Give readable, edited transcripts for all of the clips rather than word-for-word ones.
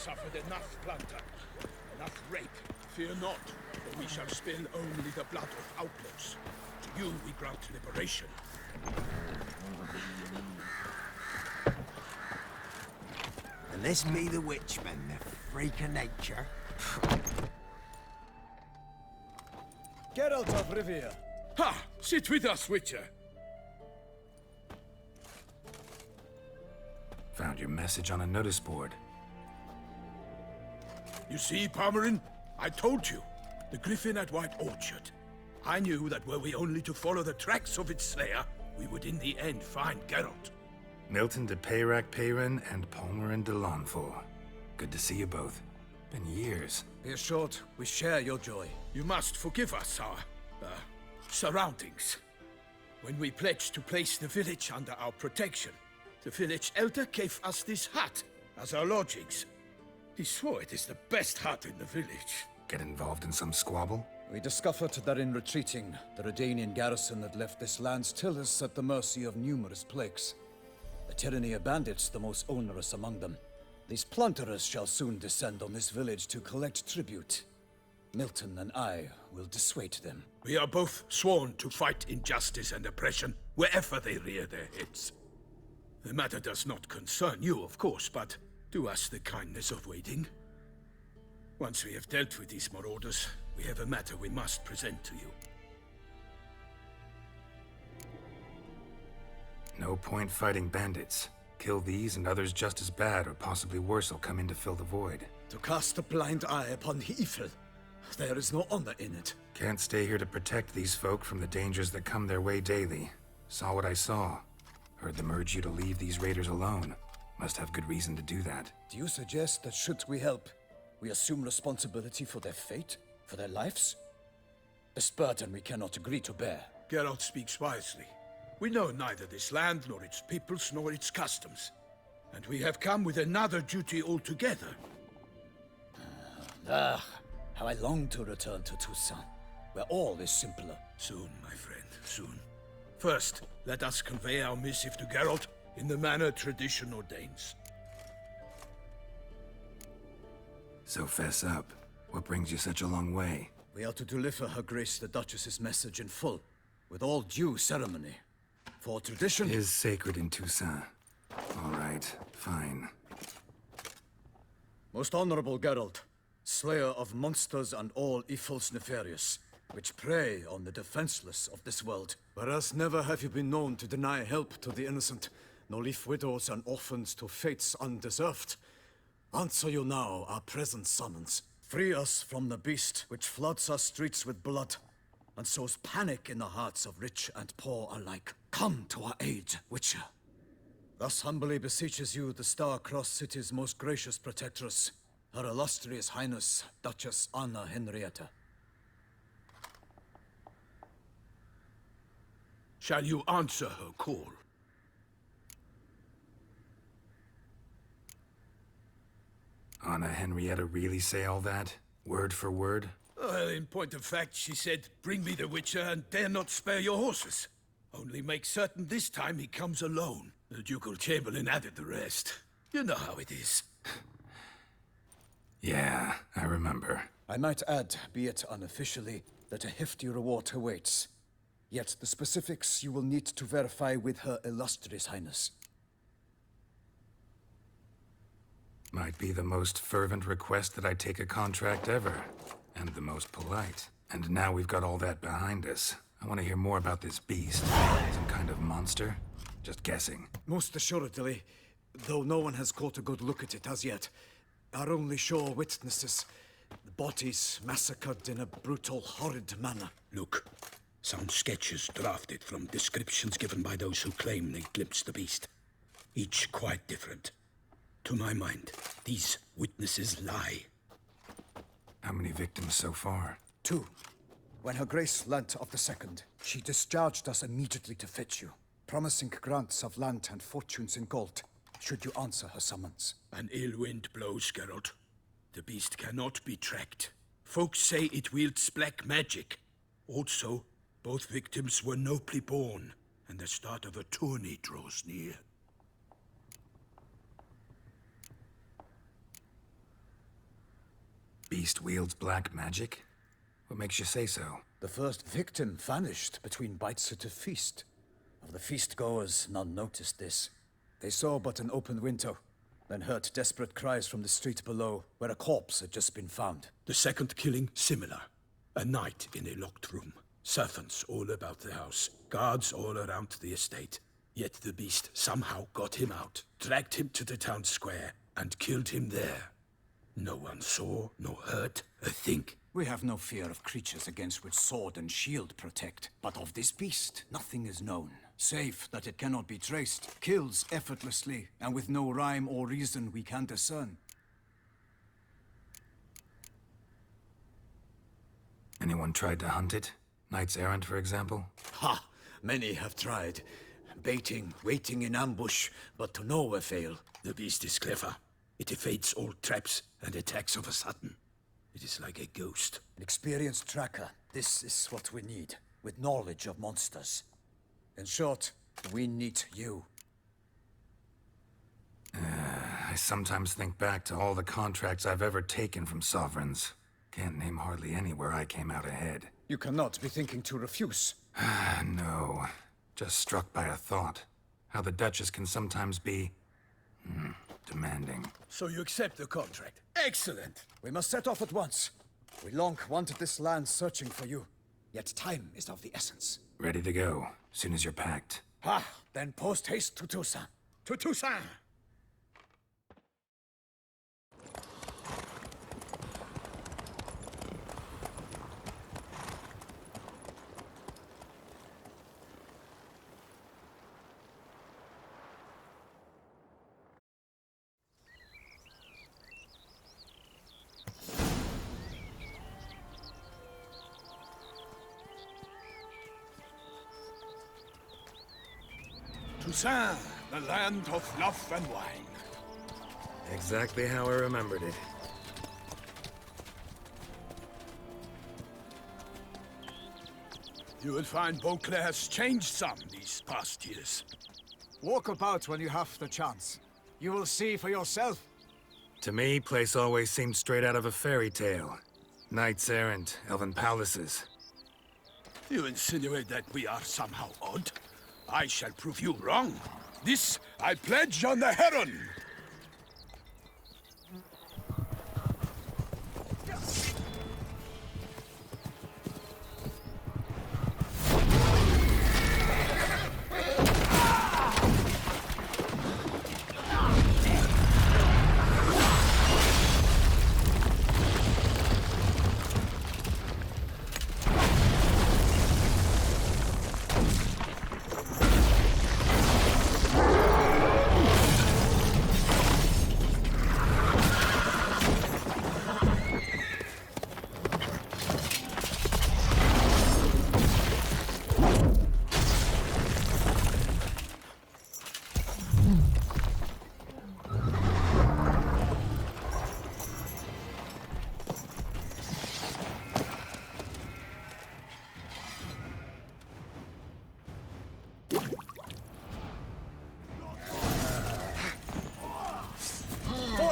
suffered enough plunder, enough rape. Fear not, for we shall spill only the blood of outlaws. To you we grant liberation. And this be the witchman, the freak of nature. Geralt of Rivia. Ha! Sit with us, Witcher. Found your message on a notice board. You see, Palmerin? I told you. The griffin at White Orchard. I knew that were we only to follow the tracks of its slayer, we would in the end find Geralt. Milton de Peyrac Peyrin and Palmerin de Lawnful. Good to see you both. Been years. Be assured, we share your joy. You must forgive us our, surroundings. When we pledged to place the village under our protection, the village elder gave us this hut as our lodgings. He swore it is the best hut in the village. Get involved in some squabble? We discovered that in retreating, the Redanian garrison that left this land still is at the mercy of numerous plagues. The tyranny of bandits the most onerous among them. These plunderers shall soon descend on this village to collect tribute. Milton and I will dissuade them. We are both sworn to fight injustice and oppression wherever they rear their heads. The matter does not concern you, of course, but do us the kindness of waiting. Once we have dealt with these marauders, we have a matter we must present to you. No point fighting bandits. Kill these and others just as bad or possibly worse will come in to fill the void. To cast a blind eye upon the evil. There is no honor in it. Can't stay here to protect these folk from the dangers that come their way daily. Saw what I saw. Heard them urge you to leave these raiders alone. Must have good reason to do that. Do you suggest that should we help, we assume responsibility for their fate? For their lives? A burden we cannot agree to bear. Geralt speaks wisely. We know neither this land, nor its peoples, nor its customs. And we have come with another duty altogether. How I long to return to Toussaint, where all is simpler. Soon, my friend, soon. First, let us convey our missive to Geralt in the manner tradition ordains. So fess up. What brings you such a long way? We are to deliver Her Grace the Duchess's message in full, with all due ceremony. For tradition is sacred in Toussaint. All right, fine. Most honorable Geralt, slayer of monsters and all evils nefarious, which prey on the defenseless of this world. Whereas never have you been known to deny help to the innocent, nor leave widows and orphans to fates undeserved. Answer you now our present summons. Free us from the beast which floods our streets with blood, and sows panic in the hearts of rich and poor alike. Come to our aid, Witcher. Thus humbly beseeches you the Star-Crossed City's most gracious protectress, Her Illustrious Highness, Duchess Anna Henrietta. Shall you answer her call? Anna Henrietta really say all that? Word for word? Well, in point of fact, she said, bring me the Witcher and dare not spare your horses. Only make certain this time he comes alone. The Ducal Chamberlain added the rest. You know how it is. Yeah, I remember. I might add, be it unofficially, that a hefty reward awaits. Yet the specifics you will need to verify with Her Illustrious Highness. Might be the most fervent request that I take a contract ever. And the most polite. And now we've got all that behind us. I want to hear more about this beast. Some kind of monster? Just guessing. Most assuredly, though no one has caught a good look at it as yet. Our only sure witnesses, the bodies massacred in a brutal, horrid manner. Look, some sketches drafted from descriptions given by those who claim they glimpsed the beast. Each quite different. To my mind, these witnesses lie. How many victims so far? 2. When Her Grace learnt of the second, she discharged us immediately to fetch you, promising grants of land and fortunes in gold, should you answer her summons. An ill wind blows, Geralt. The beast cannot be tracked. Folks say it wields black magic. Also, both victims were nobly born, and the start of a tourney draws near. beast wields black magic? What makes you say so? The first victim vanished between bites at a feast. Of the feast-goers, none noticed this. They saw but an open window, then heard desperate cries from the street below, where a corpse had just been found. The second killing, similar. A night in a locked room. Servants all about the house. Guards all around the estate. Yet the beast somehow got him out, dragged him to the town square, and killed him there. No one saw, nor heard a thing. We have no fear of creatures against which sword and shield protect. But of this beast, nothing is known. Save that it cannot be traced, kills effortlessly, and with no rhyme or reason we can discern. Anyone tried to hunt it? Knights errant, for example? Ha! Many have tried. Baiting, waiting in ambush, but to no avail. The beast is clever. It evades all traps and attacks of a sudden. It is like a ghost. An experienced tracker. This is what we need, with knowledge of monsters. In short, we need you. I sometimes think back to all the contracts I've ever taken from sovereigns. Can't name hardly any where I came out ahead. You cannot be thinking to refuse. No. Just struck by a thought. How the Duchess can sometimes be... demanding. So you accept the contract. Excellent! We must set off at once. We long wanted this land searching for you. Yet time is of the essence. Ready to go, soon as you're packed. Ha! Then post haste to Toussaint. To Toussaint! Toussaint, the land of love and wine. Exactly how I remembered it. You will find Beauclair's changed some these past years. Walk about when you have the chance. You will see for yourself. To me, place always seemed straight out of a fairy tale. Knights errant, elven palaces. You insinuate that we are somehow odd? I shall prove you wrong. This I pledge on the Heron!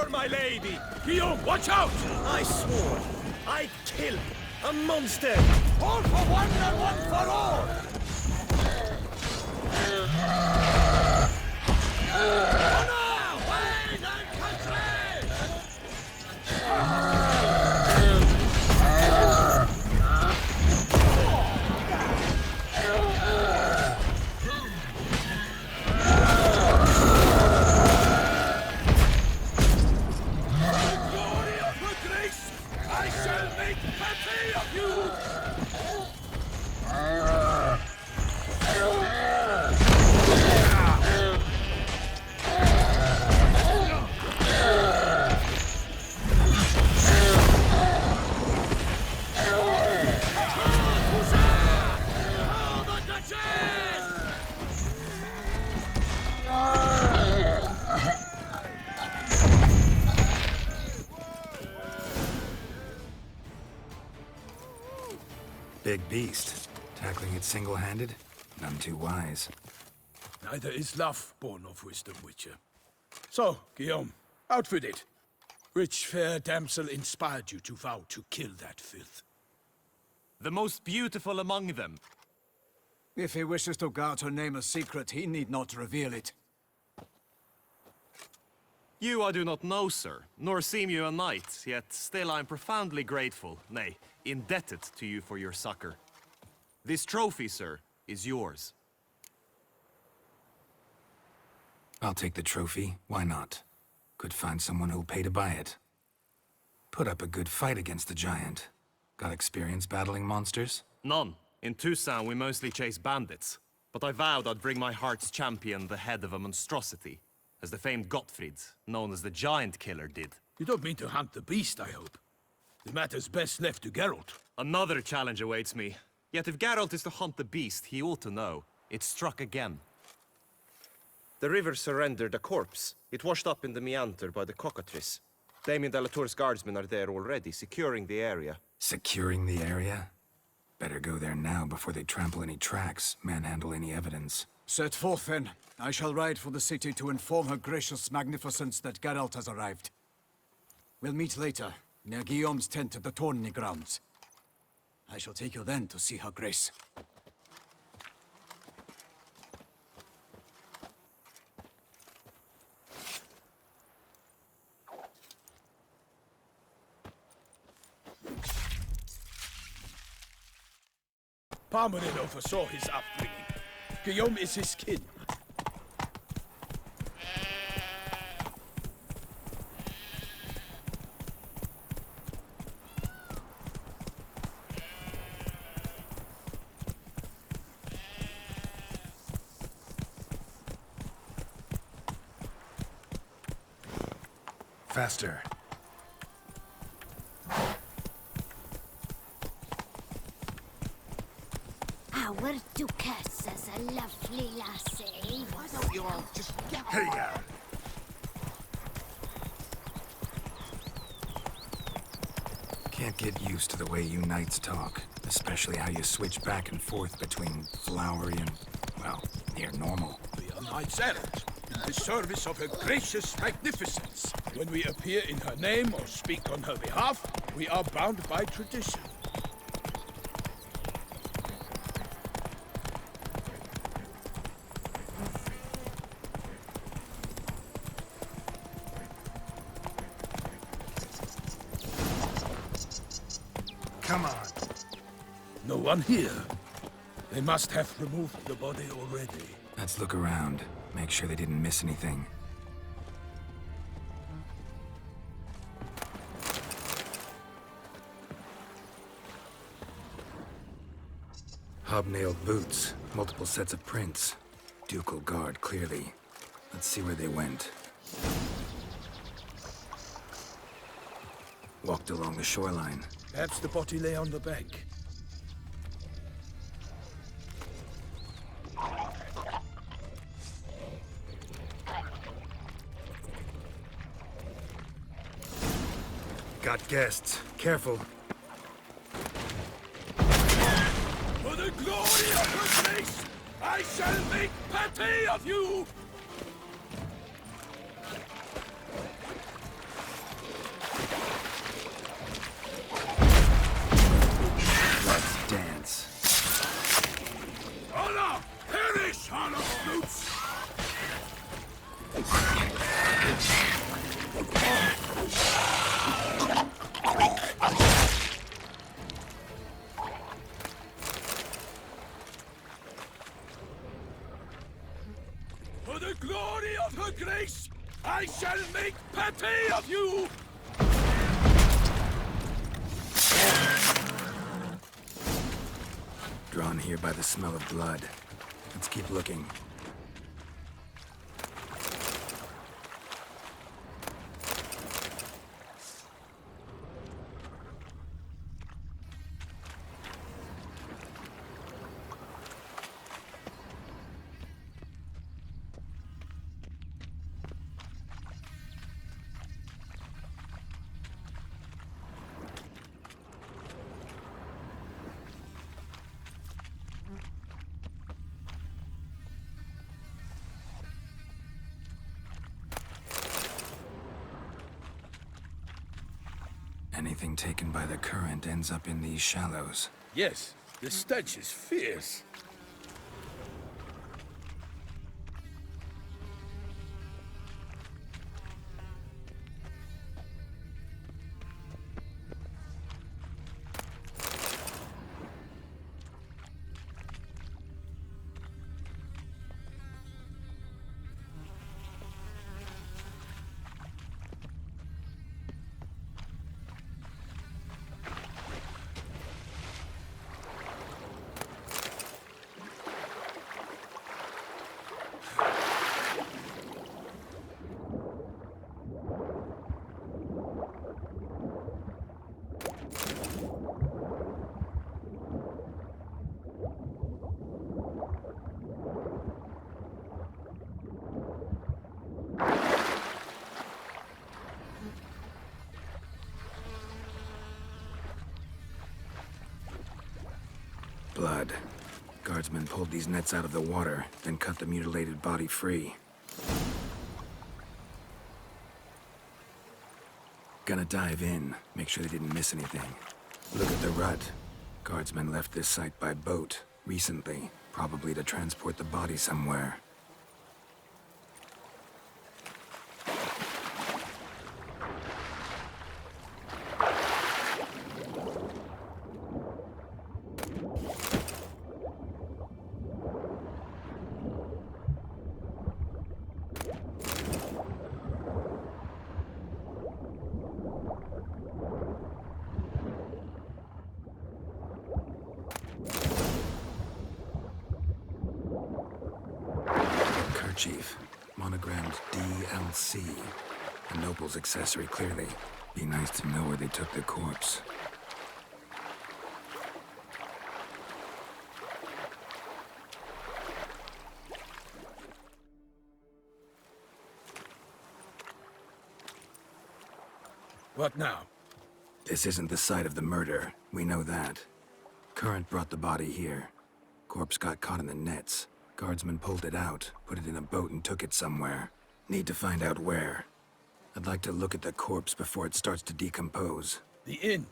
My lady! Guillaume, watch out! I swore I'd kill a monster! All for one and one for all! Honor! Wade and country! Big beast. Tackling it single-handed? None too wise. Neither is love born of wisdom, Witcher. So, Guillaume, out with it. Which fair damsel inspired you to vow to kill that filth? The most beautiful among them. If he wishes to guard her name a secret, he need not reveal it. You I do not know, sir, nor seem you a knight, yet still I am profoundly grateful, nay, indebted to you for your succor. This trophy, sir, is yours. I'll take the trophy. Why not? Could find someone who'll pay to buy it. Put up a good fight against the giant. Got experience battling monsters? None. In Tucson, we mostly chase bandits. But I vowed I'd bring my heart's champion the head of a monstrosity, as the famed Gottfried, known as the Giant Killer, did. You don't mean to hunt the beast, I hope. The matter's best left to Geralt. Another challenge awaits me. Yet if Geralt is to hunt the beast, he ought to know. It struck again. The river surrendered a corpse. It washed up in the meander by the cockatrice. Damien de la Tour's guardsmen are there already, securing the area. Securing the area? Better go there now before they trample any tracks, manhandle any evidence. Set forth, then. I shall ride for the city to inform her gracious magnificence that Geralt has arrived. We'll meet later, near Guillaume's tent at the tourney grounds. I shall take you then to see her grace. Parmanin oversaw his upbringing. Guillaume is his kin. Faster. Our Duchess is a lovely lassie. Why don't you all just get Hey, yeah. Can't get used to the way you knights talk, especially how you switch back and forth between flowery and, well, near normal. We are knights errant, in the service of her gracious magnificence. When we appear in her name or speak on her behalf, we are bound by tradition. Come on. No one here. They must have removed the body already. Let's look around. Make sure they didn't miss anything. Hobnailed boots, multiple sets of prints. Ducal guard, clearly. Let's see where they went. Walked along the shoreline. Perhaps the body lay on the bank. Got guests. Careful. For the glory of her grace, I shall make pate of you! Let's dance. Honor! Perish, honor flutes! For the glory of her grace, I shall make pate of you! Drawn here by the smell of blood. Let's keep looking. Anything taken by the current ends up in these shallows. Yes, the stench is fierce. Blood. Guardsmen pulled these nets out of the water, then cut the mutilated body free. Gonna dive in, make sure they didn't miss anything. Look at the rut. Guardsmen left this site by boat, recently, probably to transport the body somewhere. Kerchief, monogrammed DLC. A noble's accessory, clearly. Be nice to know where they took the corpse. What now? This isn't the site of the murder. We know that. Current brought the body here. Corpse got caught in the nets. Guardsmen pulled it out, put it in a boat and took it somewhere. Need to find out where. I'd like to look at the corpse before it starts to decompose. The inn.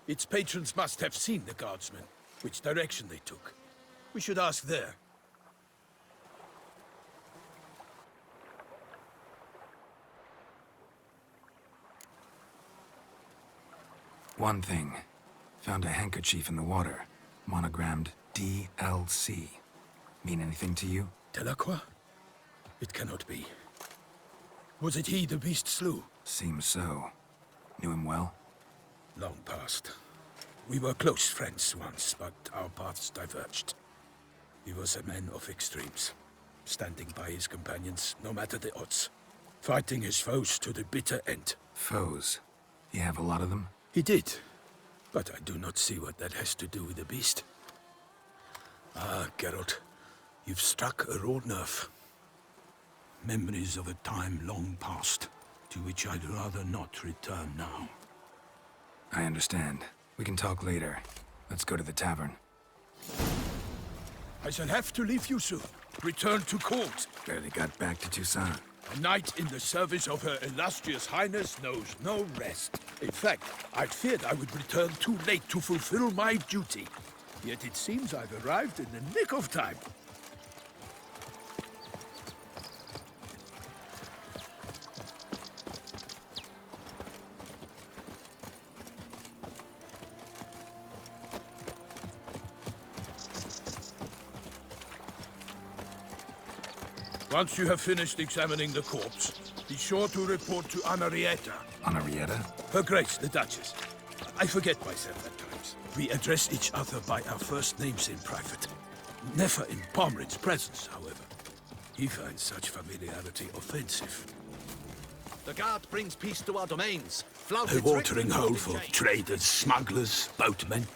Its patrons must have seen the guardsmen, which direction they took. We should ask there. One thing. Found a handkerchief in the water. Monogrammed DLC. Mean anything to you? Delacroix? It cannot be. Was it he the beast slew? Seems so. Knew him well? Long past. We were close friends once, but our paths diverged. He was a man of extremes, standing by his companions, no matter the odds. Fighting his foes to the bitter end. Foes? You have a lot of them? He did, but I do not see what that has to do with the beast. Ah, Geralt, you've struck a raw nerve. Memories of a time long past, to which I'd rather not return now. I understand. We can talk later. Let's go to the tavern. I shall have to leave you soon. Return to court. Barely got back to Toussaint. A knight in the service of Her Illustrious Highness knows no rest. In fact, I'd feared I would return too late to fulfill my duty. Yet it seems I've arrived in the nick of time. Once you have finished examining the corpse, be sure to report to Anarietta. Anarietta? Her Grace, the Duchess. I forget myself at times. We address each other by our first names in private. Never in Pomrin's presence, however. He finds such familiarity offensive. The guard brings peace to our domains. A watering hole for traders, smugglers, boatmen.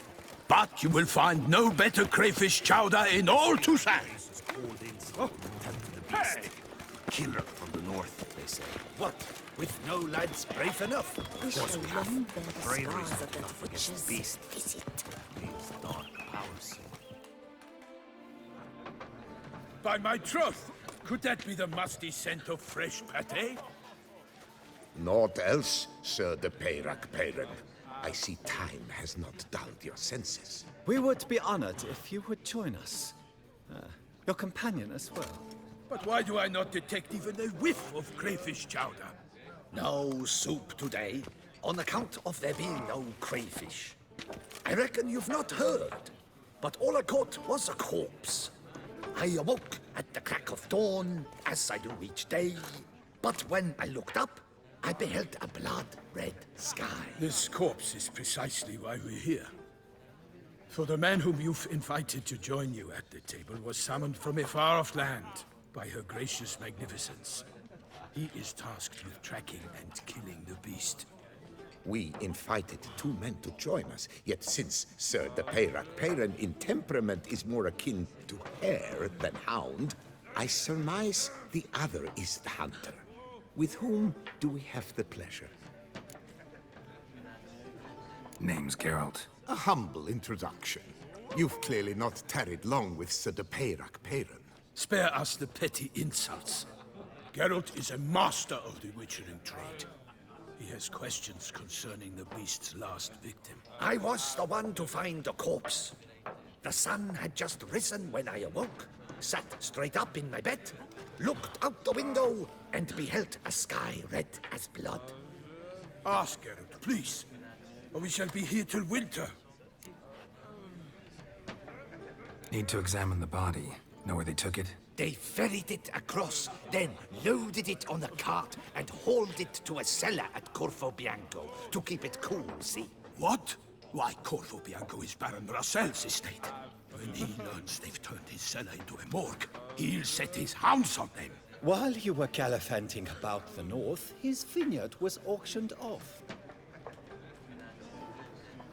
But you will find no better crayfish chowder in all Toussaint. Hey! Killer from the north, they say. What? With no lads brave enough? We shall remember the Bravery's scars not of that enough against witch's the beast. visit. These dark powers. By my troth, could that be the musty scent of fresh pâté? Naught else, Sir de Peyrac Peyreb. I see time has not dulled your senses. We would be honored if you would join us. Your companion as well. But why do I not detect even a whiff of crayfish chowder? No soup today, on account of there being no crayfish. I reckon you've not heard, but all I caught was a corpse. I awoke at the crack of dawn, as I do each day, but when I looked up, I beheld a blood-red sky. This corpse is precisely why we're here. For the man whom you've invited to join you at the table was summoned from a far-off land by her gracious magnificence. He is tasked with tracking and killing the beast. We invited 2 men to join us, yet since Sir de Peyrac in temperament is more akin to hare than hound, I surmise the other is the hunter. With whom do we have the pleasure? Name's Geralt. A humble introduction. You've clearly not tarried long with Sir de Peyrac. Spare us the petty insults. Geralt is a master of the witchering trade. He has questions concerning the beast's last victim. I was the one to find the corpse. The sun had just risen when I awoke, sat straight up in my bed, looked out the window, and beheld a sky red as blood. Ask Geralt, please, or we shall be here till winter. Need to examine the body. Know where they took it? They ferried it across, then loaded it on a cart and hauled it to a cellar at Corvo Bianco to keep it cool, see? What? Why, Corvo Bianco is Baron Russell's estate. When he learns they've turned his cellar into a morgue, he'll set his hounds on them. While you were gallivanting about the north, his vineyard was auctioned off.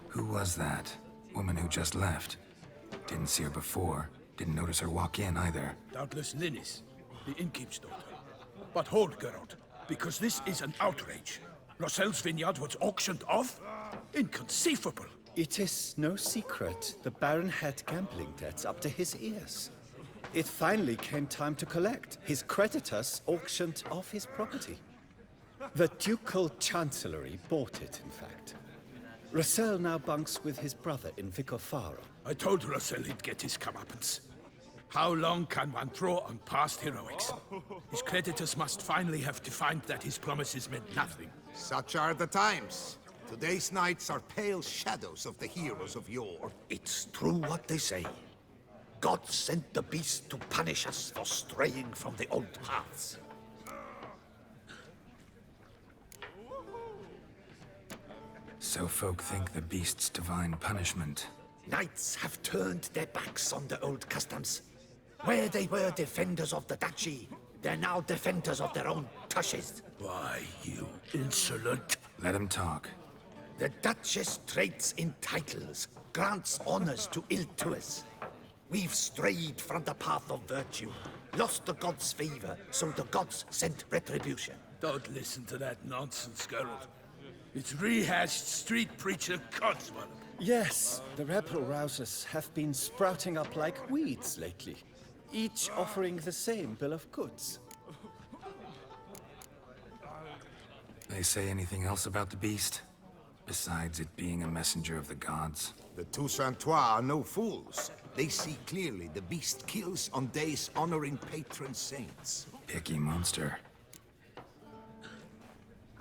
Who was that? Woman who just left. Didn't see her before. Didn't notice her walk in either. Doubtless Linnis, the innkeep's daughter. But hold, Geralt, because this is an outrage. Russell's vineyard was auctioned off? Inconceivable. It is no secret the Baron had gambling debts up to his ears. It finally came time to collect. His creditors auctioned off his property. The Ducal Chancellery bought it, in fact. Russell now bunks with his brother in Vicofaro. I told Russell he'd get his comeuppance. How long can one throw on past heroics? His creditors must finally have to find that his promises meant nothing. Such are the times. Today's knights are pale shadows of the heroes of yore. It's true what they say. God sent the beast to punish us for straying from the old paths. So folk think the beast's divine punishment. Knights have turned their backs on the old customs. Where they were defenders of the duchy, they're now defenders of their own tushes. Why, you insolent... Let him talk. The Duchess trades in titles, grants honors to ill-doers. We've strayed from the path of virtue, lost the gods' favor, so the gods sent retribution. Don't listen to that nonsense, Geralt. It's rehashed street preacher codswallop. Yes, the rebel rousers have been sprouting up like weeds lately, each offering the same bill of goods. They say anything else about the beast? Besides it being a messenger of the gods? The Toussaintois are no fools. They see clearly the beast kills on days honoring patron saints. Picky monster.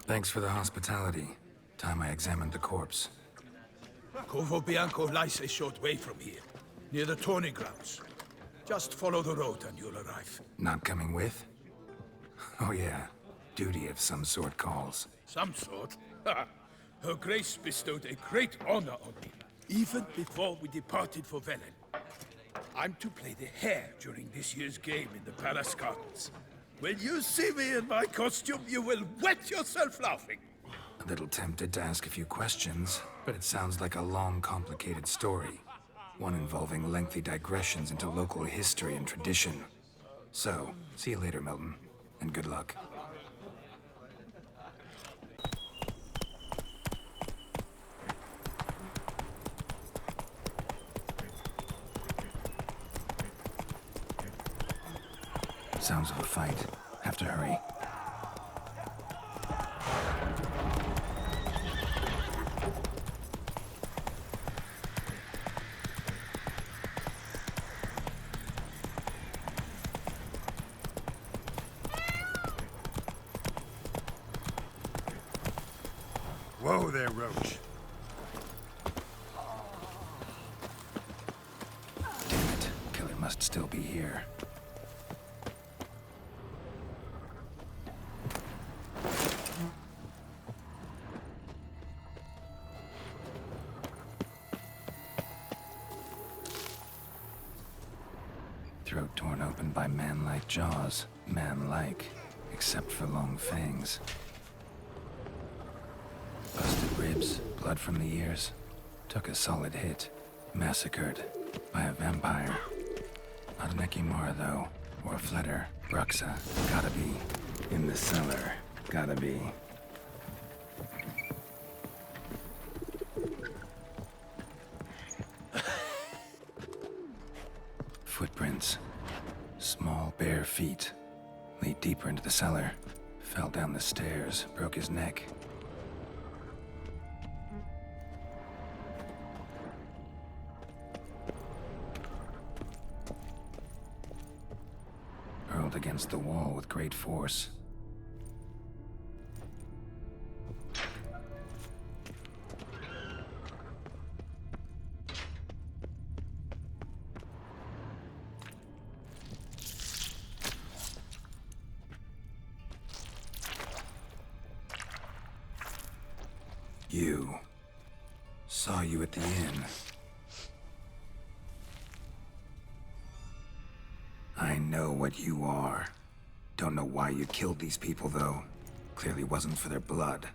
Thanks for the hospitality. Time I examined the corpse. Corvo Bianco lies a short way from here, near the tourney grounds. Just follow the road and you'll arrive. Not coming with? Oh yeah, duty of some sort calls. Some sort? Her Grace bestowed a great honor on me, even before we departed for Velen. I'm to play the hare during this year's game in the Palace Gardens. When you see me in my costume, you will wet yourself laughing. A little tempted to ask a few questions, but it sounds like a long, complicated story. One involving lengthy digressions into local history and tradition. So, see you later, Milton, and good luck. Sounds of a fight. Have to hurry. Whoa there, Roach. Damn it. Killer must still be here. Throat torn open by man-like jaws. Man-like, except for long fangs. Busted ribs, blood from the ears. Took a solid hit. Massacred by a vampire. Not an Ekimara, though. Or a Fletter. Bruxa. Gotta be. In the cellar. Gotta be. Footprints. Small, bare feet. Lead deeper into the cellar. Fell down the stairs. Broke his neck. Hurled against the wall with great force. You. Saw you at the inn. I know what you are. Don't know why you killed these people, though. Clearly wasn't for their blood.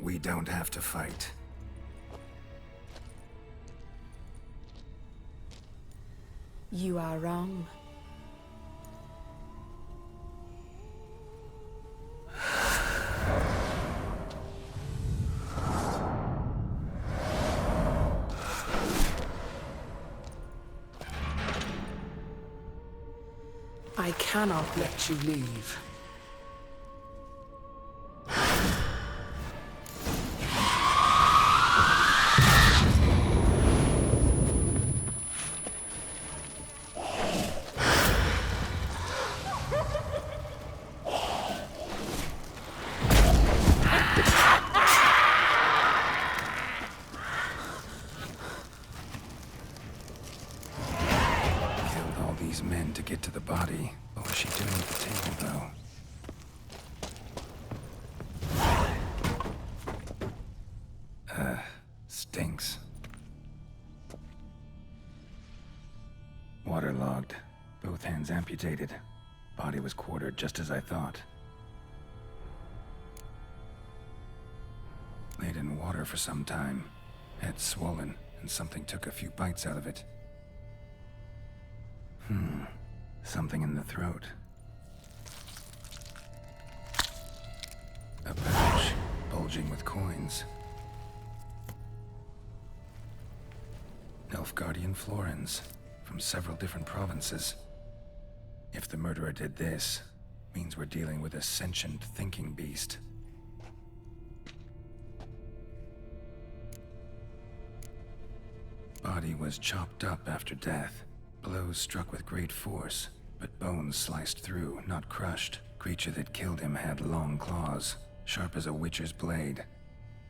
We don't have to fight. You are wrong. I cannot let you leave. Men to get to the body. What was she doing at the table, though? Stinks. Waterlogged. Both hands amputated. Body was quartered just as I thought. Laid in water for some time. Head swollen, and something took a few bites out of it. Something in the throat. A pouch, bulging with coins. Nilfgaardian florins, from several different provinces. If the murderer did this, means we're dealing with a sentient thinking beast. Body was chopped up after death. Blows struck with great force, but bones sliced through, not crushed. Creature that killed him had long claws, sharp as a witcher's blade.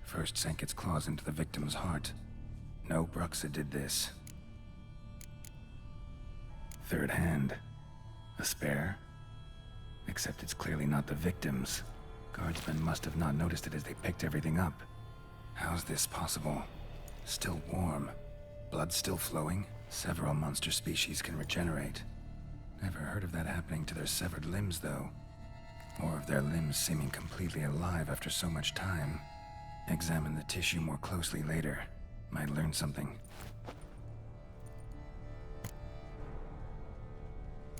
First sank its claws into the victim's heart. No Bruxa did this. Third hand. A spare? Except it's clearly not the victim's. Guardsmen must have not noticed it as they picked everything up. How's this possible? Still warm. Blood still flowing? Several monster species can regenerate. Never heard of that happening to their severed limbs, though. Or of their limbs seeming completely alive after so much time. Examine the tissue more closely later. Might learn something.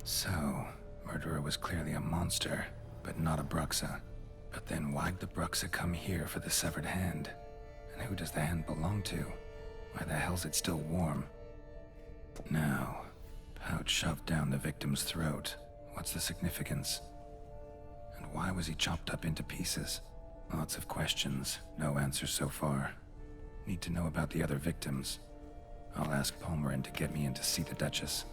So, murderer was clearly a monster, but not a Bruxa. But then why'd the Bruxa come here for the severed hand? And who does the hand belong to? Why the hell's it still warm? Now, pouch shoved down the victim's throat. What's the significance? And why was he chopped up into pieces? Lots of questions, no answers so far. Need to know about the other victims. I'll ask Palmerin to get me in to see the Duchess.